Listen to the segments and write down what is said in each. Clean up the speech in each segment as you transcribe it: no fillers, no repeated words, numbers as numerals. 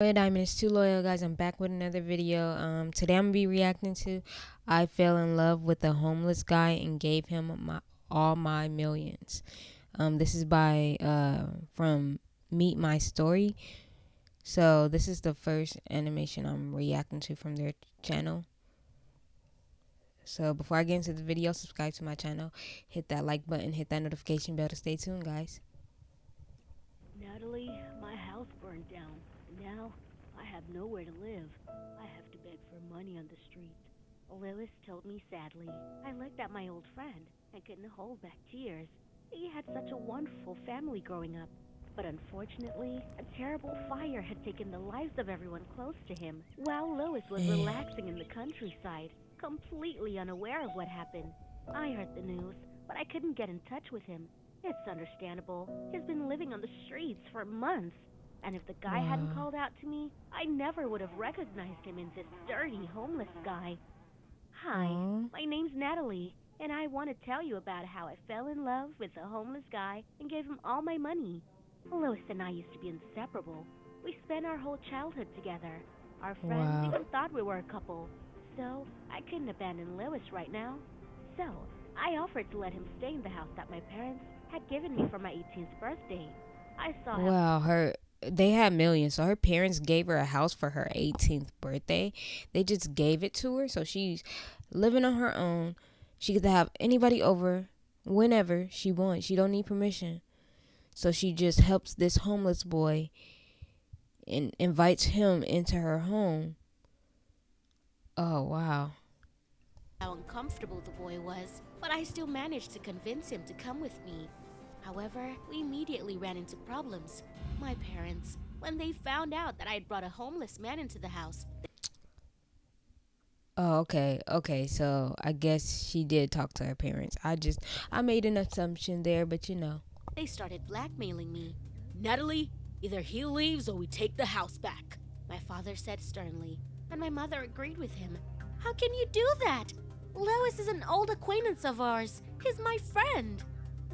Diamond is too loyal, guys. I'm back with another video. Today I'm gonna be reacting to I fell in love with a homeless guy and gave him all my millions. This is by from Meet My Story. So this is the first animation I'm reacting to from their channel. So before I get into the video, subscribe to my channel, hit that like button, hit that notification bell to stay tuned, guys. Natalie, my house burned down, and now I have nowhere to live. I have to beg for money on the street. Lois told me sadly. I looked at my old friend and couldn't hold back tears. He had such a wonderful family growing up. But unfortunately, a terrible fire had taken the lives of everyone close to him, while Lois was relaxing in the countryside, completely unaware of what happened. I heard the news, but I couldn't get in touch with him. It's understandable. He's been living on the streets for months. And if the guy hadn't Wow. called out to me, I never would have recognized him in this dirty, homeless guy. Hi, Aww. my name's Natalie, and I want to tell you about how I fell in love with a homeless guy and gave him all my money. Lois and I used to be inseparable. We spent our whole childhood together. Our friends Wow. even thought we were a couple. So, I couldn't abandon Lois right now. So, I offered to let him stay in the house that my parents had given me for my 18th birthday. I saw how Wow, they had millions. So her parents gave her a house for her 18th birthday. They just gave it to her, so she's living on her own. She could have anybody over whenever she wants. She don't need permission. So she just helps this homeless boy and invites him into her home. Oh, wow. How uncomfortable the boy was, but I still managed to convince him to come with me. However, we immediately ran into problems. My parents, when they found out that I had brought a homeless man into the house, Oh, okay. Okay, so I guess she did talk to her parents. I made an assumption there, but they started blackmailing me. Natalie, either he leaves or we take the house back, my father said sternly, and my mother agreed with him. How can you do that? Lois is an old acquaintance of ours. He's my friend.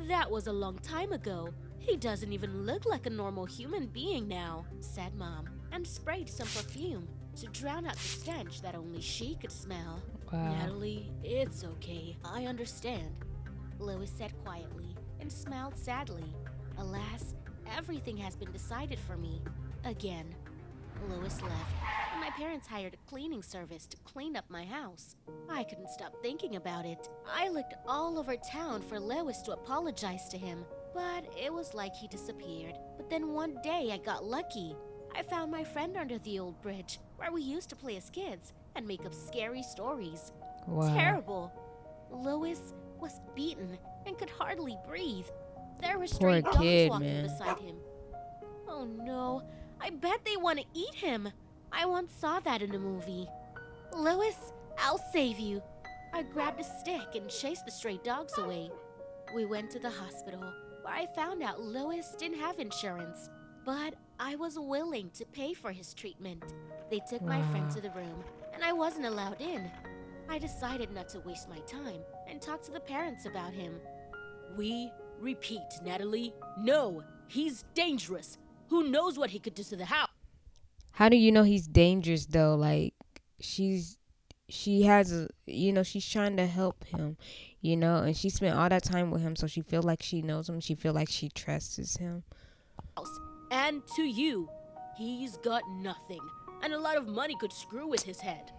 That was a long time ago. He doesn't even look like a normal human being now, said Mom, and sprayed some perfume to drown out the stench that only she could smell. wow. Natalie, it's okay. I understand, Lois said quietly and smiled sadly. Alas, everything has been decided for me. Again. Lois left, and my parents hired a cleaning service to clean up my house. I couldn't stop thinking about it. I looked all over town for Lois to apologize to him, but it was like he disappeared. But then one day I got lucky. I found my friend under the old bridge, where we used to play as kids and make up scary stories. Wow. Terrible. Lois was beaten and could hardly breathe. There were Poor stray dogs kid, walking man. beside him. Oh no, I bet they want to eat him. I once saw that in a movie. Lois, I'll save you. I grabbed a stick and chased the stray dogs away. We went to the hospital, where I found out Lois didn't have insurance, but I was willing to pay for his treatment. They took my friend Wow. to the room, and I wasn't allowed in. I decided not to waste my time and talked to the parents about him. We repeat, Natalie. No, he's dangerous. Who knows what he could do to the house? How do you know he's dangerous though? Like she has she's trying to help him, and she spent all that time with him, so she feel like she knows him. She feel like she trusts him. And to you, he's got nothing, and a lot of money could screw with his head.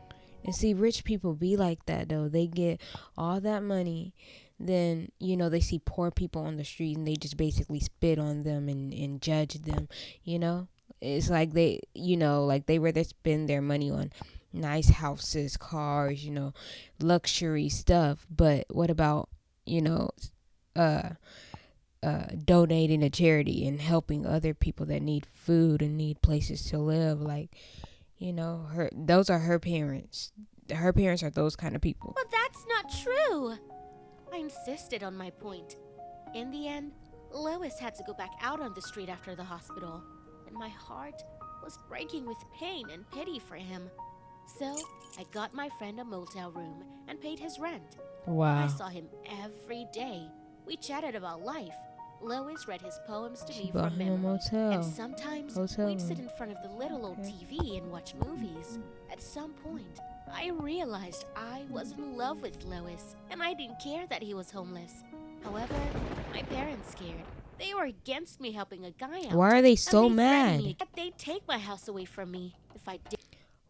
And see, rich people be like that though. They get all that money, then they see poor people on the street and they just basically spit on them and judge them. It's like like they rather spend their money on nice houses, cars, luxury stuff. But what about you know uh donating to charity and helping other people that need food and need places to live? Like, her those are her parents. Her parents are those kind of people. But that's not true. I insisted on my point. In the end, Lois had to go back out on the street after the hospital, and my heart was breaking with pain and pity for him. So, I got my friend a motel room and paid his rent. I Wow. saw him every day. We chatted about life. Lois read his poems to She me bought from him a memory, and motel. sometimes Hotel we'd sit room. in front of the little old TV and watch movies. At some point, I realized I was in love with Lois, and I didn't care that he was homeless. However, my parents scared. They were against me helping a guy out. Why are they and so they threatened mad? me that they'd take my house away from me if I did.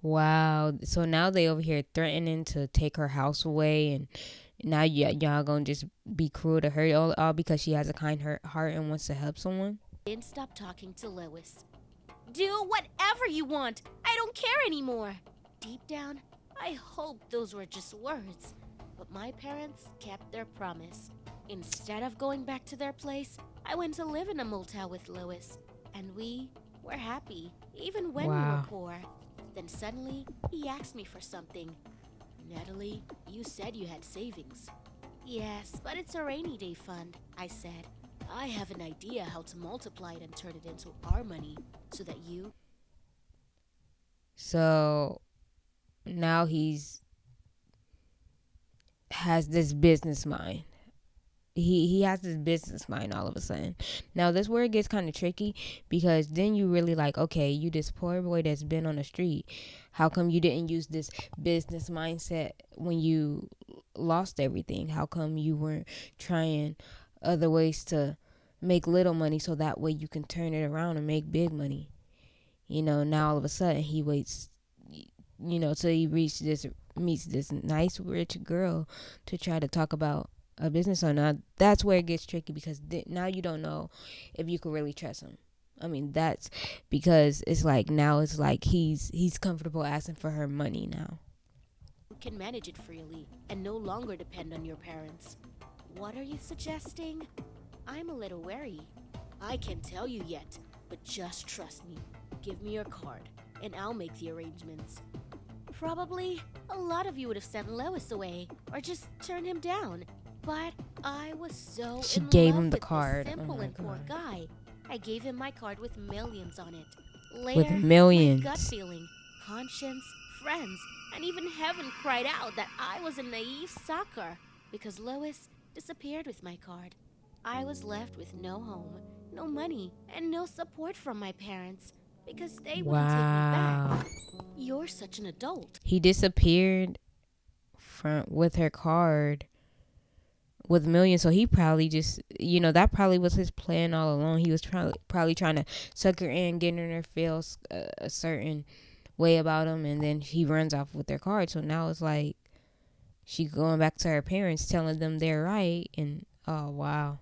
Wow. So now they over here threatening to take her house away, and now y'all gonna just be cruel to her all because she has a kind heart and wants to help someone? Didn't stop talking to Lois. Do whatever you want. I don't care anymore. Deep down, I hoped those were just words. But my parents kept their promise. Instead of going back to their place, I went to live in a motel with Lois. And we were happy, even when we were Wow. poor. Then suddenly, he asked me for something. Natalie, you said you had savings. Yes, but it's a rainy day fund, I said. I have an idea how to multiply it and turn it into our money so that you. So now has this business mind. He has this business mind all of a sudden. Now this where it gets kind of tricky, because then you really like, okay, you this poor boy that's been on the street. How come you didn't use this business mindset when you lost everything? How come you weren't trying other ways to make little money so that way you can turn it around and make big money? Now all of a sudden he waits, till he meets this nice rich girl to try to talk about a business owner. That's where it gets tricky, because now you don't know if you can really trust him. I mean, that's because it's like now it's like he's comfortable asking for her money now. can manage it freely and no longer depend on your parents. What are you suggesting? I'm a little wary. I can't tell you yet, but just trust me. Give me your card, and I'll make the arrangements. Probably a lot of you would have sent Lois away or just turned him down. But I was so She in gave love him the with this card. simple Oh my and poor God. guy. I gave him my card with millions on it. With Later, millions. my gut feeling, conscience, friends, and even heaven cried out that I was a naive sucker because Lois disappeared with my card. I was left with no home, no money, and no support from my parents because they wouldn't take me Wow. back. You're such an adult. He disappeared with her card with millions. So he probably just, that probably was his plan all along. He was probably trying to suck her in, getting her to feel a certain way about him, and then he runs off with their card. So now it's like she going back to her parents, telling them they're right, and oh wow.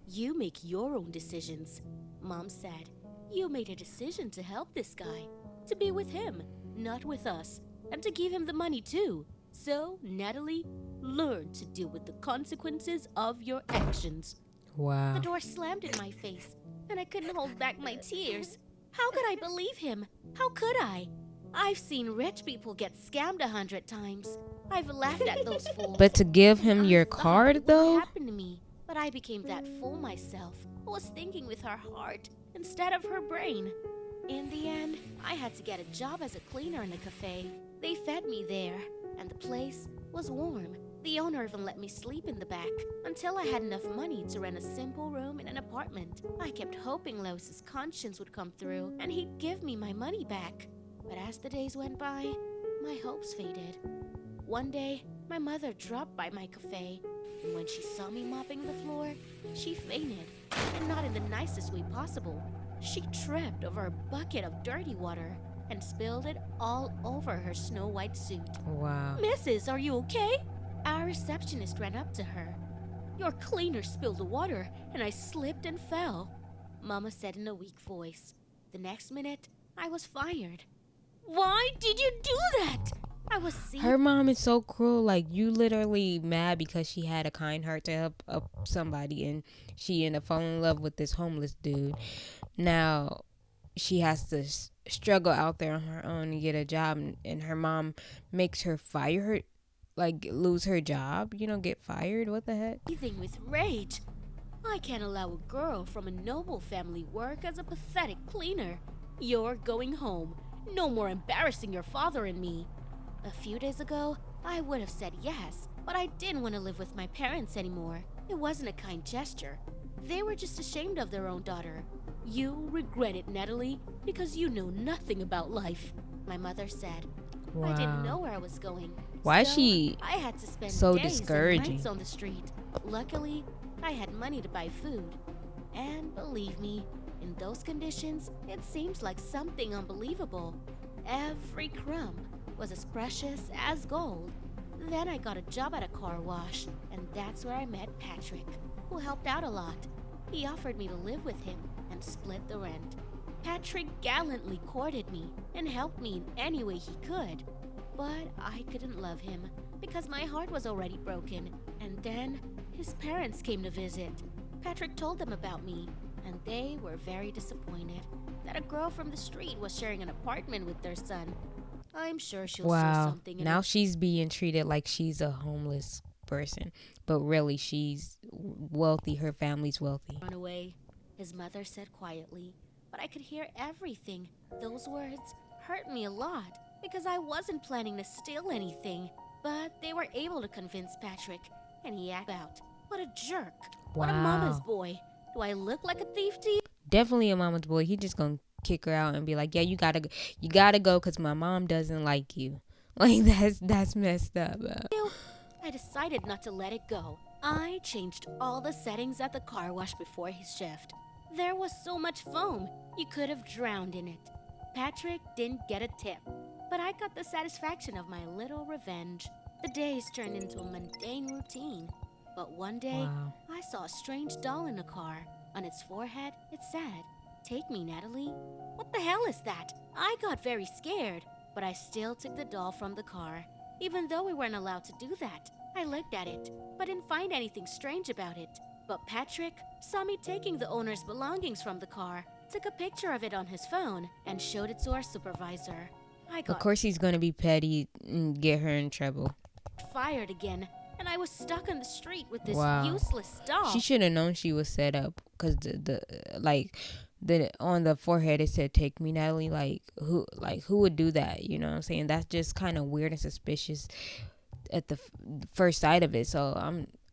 You make your own decisions. Mom said, you made a decision to help this guy, to be with him, not with us, and to give him the money too. So, Natalie, learn to deal with the consequences of your actions. Wow. The door slammed in my face, and I couldn't hold back my tears. How could I believe him? How could I? I've seen rich people get scammed 100 times. I've laughed at those fools. But to give him I your thought card it would though? happen to me, but I became that fool myself. I was thinking with her heart instead of her brain. In the end, I had to get a job as a cleaner in a cafe. They fed me there, and the place was warm. The owner even let me sleep in the back until I had enough money to rent a simple room in an apartment. I kept hoping Lois's conscience would come through and he'd give me my money back. But as the days went by, my hopes faded. One day, my mother dropped by my cafe, and when she saw me mopping the floor, she fainted, and not in the nicest way possible. She tripped over a bucket of dirty water and spilled it all over her snow-white suit. Wow. Mrs., are you okay? Our receptionist ran up to her. Your cleaner spilled the water, and I slipped and fell, Mama said in a weak voice. The next minute, I was fired. Why did you do that? I was Her mom is so cruel. Like, you literally mad because she had a kind heart to help up somebody, and she ended up falling in love with this homeless dude. Now she has to struggle out there on her own and get a job, and her mom makes her fire her, like lose her job, get fired. What the heck? seething with rage. I can't allow a girl from a noble family work as a pathetic cleaner. You're going home. No more embarrassing your father and me. A few days ago, I would have said yes, but I didn't want to live with my parents anymore. It wasn't a kind gesture. They were just ashamed of their own daughter. You regret it, Natalie, because you know nothing about life, my mother said. I didn't know Wow. where I was going. Why is So she I had to spend so days and discouraging? nights on the street. Luckily, I had money to buy food. And believe me, in those conditions, it seems like something unbelievable. Every crumb was as precious as gold. Then I got a job at a car wash, and that's where I met Patrick, who helped out a lot. He offered me to live with him and split the rent. Patrick gallantly courted me and helped me in any way he could. But I couldn't love him because my heart was already broken. And then his parents came to visit. Patrick told them about me, and they were very disappointed that a girl from the street was sharing an apartment with their son. I'm sure she'll see Wow. something in Now it. she's being treated like she's a homeless person, but really she's wealthy. Her family's wealthy. Runaway, his mother said quietly, but I could hear everything. Those words hurt me a lot because I wasn't planning to steal anything. But they were able to convince Patrick, and he acted out. What a jerk. What a mama's Wow. boy. Do I look like a thief to you? Definitely a mama's boy. He just gonna kick her out and be like, "Yeah, you gotta go, cause my mom doesn't like you." Like that's messed up. I decided not to let it go. I changed all the settings at the car wash before his shift. There was so much foam, you could have drowned in it. Patrick didn't get a tip, but I got the satisfaction of my little revenge. The days turned into a mundane routine. But one day, Wow. I saw a strange doll in a car. On its forehead, it said, "Take me, Natalie." What the hell is that? I got very scared, but I still took the doll from the car. Even though we weren't allowed to do that, I looked at it, but didn't find anything strange about it. But Patrick saw me taking the owner's belongings from the car, took a picture of it on his phone, and showed it to our supervisor. I Of got course he's gonna be petty and get her in trouble. fired again, and I was stuck on the street with this Wow. useless doll. She should have known she was set up, cause the on the forehead it said "Take me, Natalie." Who would do that? You know what I'm saying? That's just kind of weird and suspicious at the first sight of it. So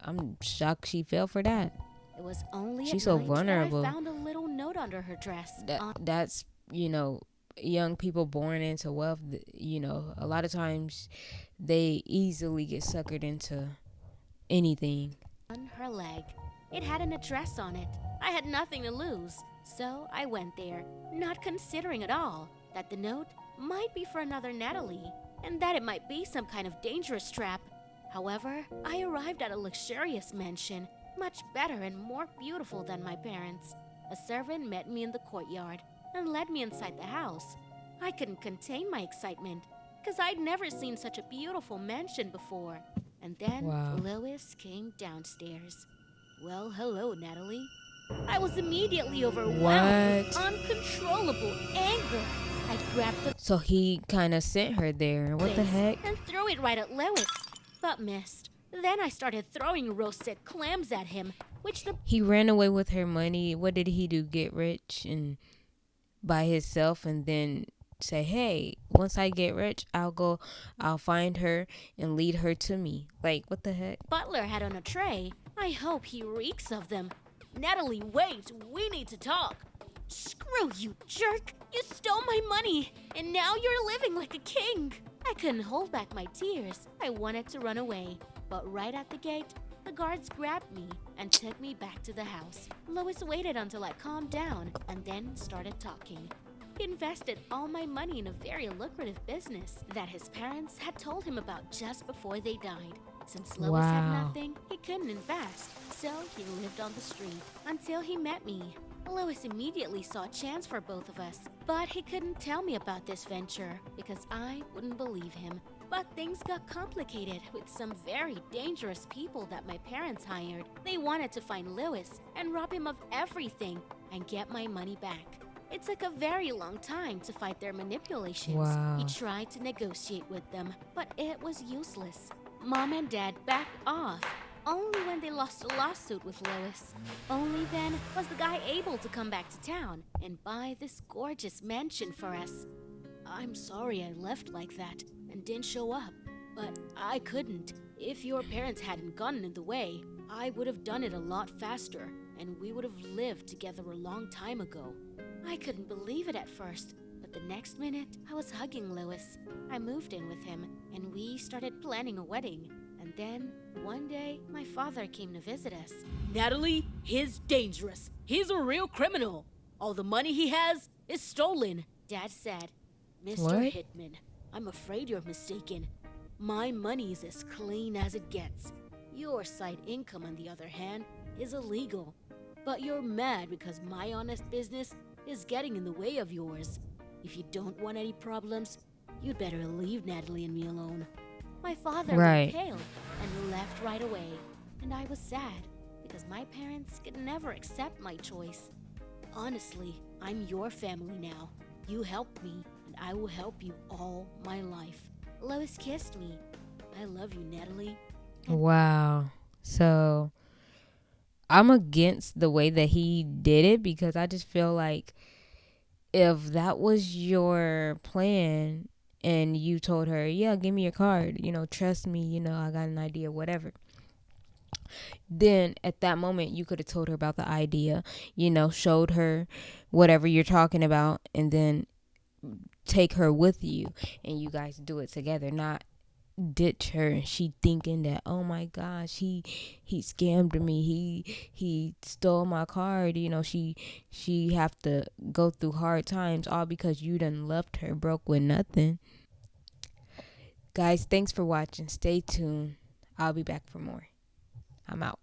I'm shocked she fell for that. It was only She's at so night vulnerable. that I found a little note under her dress. That's young people born into wealth. A lot of times they easily get suckered into anything. On her leg. It had an address on it. I had nothing to lose, so I went there, not considering at all that the note might be for another Natalie, and that it might be some kind of dangerous trap. However, I arrived at a luxurious mansion, much better and more beautiful than my parents. A servant met me in the courtyard and led me inside the house. I couldn't contain my excitement, because I'd never seen such a beautiful mansion before. And then Wow. Lois came downstairs. Well, hello, Natalie. I was immediately overwhelmed with What? uncontrollable anger. I grabbed the So he kind of sent her there. What the vase heck? and threw it right at Lois, but missed. Then I started throwing roasted clams at him, which the He ran away with her money. What did he do? Get rich and by himself, and then say, "Hey, once I get rich, I'll find her and lead her to me." Like, what the heck? butler had on a tray. I hope he reeks of them. Natalie, wait, we need to talk. Screw you, jerk! You stole my money, and now you're living like a king. I couldn't hold back my tears. I wanted to run away, but right at the gate, the guards grabbed me and took me back to the house. Lois waited until I calmed down and then started talking. He invested all my money in a very lucrative business that his parents had told him about just before they died. Since Lois had Wow. nothing, he couldn't invest, so he lived on the street until he met me. Lois immediately saw a chance for both of us, but he couldn't tell me about this venture because I wouldn't believe him. But things got complicated with some very dangerous people that my parents hired. They wanted to find Lois and rob him of everything and get my money back. It took a very long time to fight their manipulations. Wow. He tried to negotiate with them, but it was useless. Mom and Dad backed off. Only when they lost a lawsuit with Lois. Only then was the guy able to come back to town and buy this gorgeous mansion for us. I'm sorry I left like that and didn't show up, but I couldn't. If your parents hadn't gotten in the way, I would have done it a lot faster. and we would have lived together a long time ago. I couldn't believe it at first, but the next minute I was hugging Lois. I moved in with him, and we started planning a wedding. And then, one day, my father came to visit us. Natalie, he's dangerous. He's a real criminal. All the money he has is stolen, Dad said. Mr. What? Hitman, I'm afraid you're mistaken. My money is as clean as it gets. Your side income, on the other hand, is illegal. But you're mad because my honest business is getting in the way of yours. If you don't want any problems, you'd better leave Natalie and me alone. My father Right. went pale and left right away, and I was sad because my parents could never accept my choice. Honestly, I'm your family now. You helped me, and I will help you all my life. Lois kissed me. I love you, Natalie. Wow. So I'm against the way that he did it because I just feel like if that was your plan and you told her, yeah, give me your card, trust me, I got an idea, whatever. Then at that moment, you could have told her about the idea, showed her whatever you're talking about, and then take her with you and you guys do it together, not ditch her and she thinking that, oh my gosh, he scammed me, he stole my card, she have to go through hard times all because you done left her broke with nothing. Guys, thanks for watching. Stay tuned. I'll be back for more. I'm out.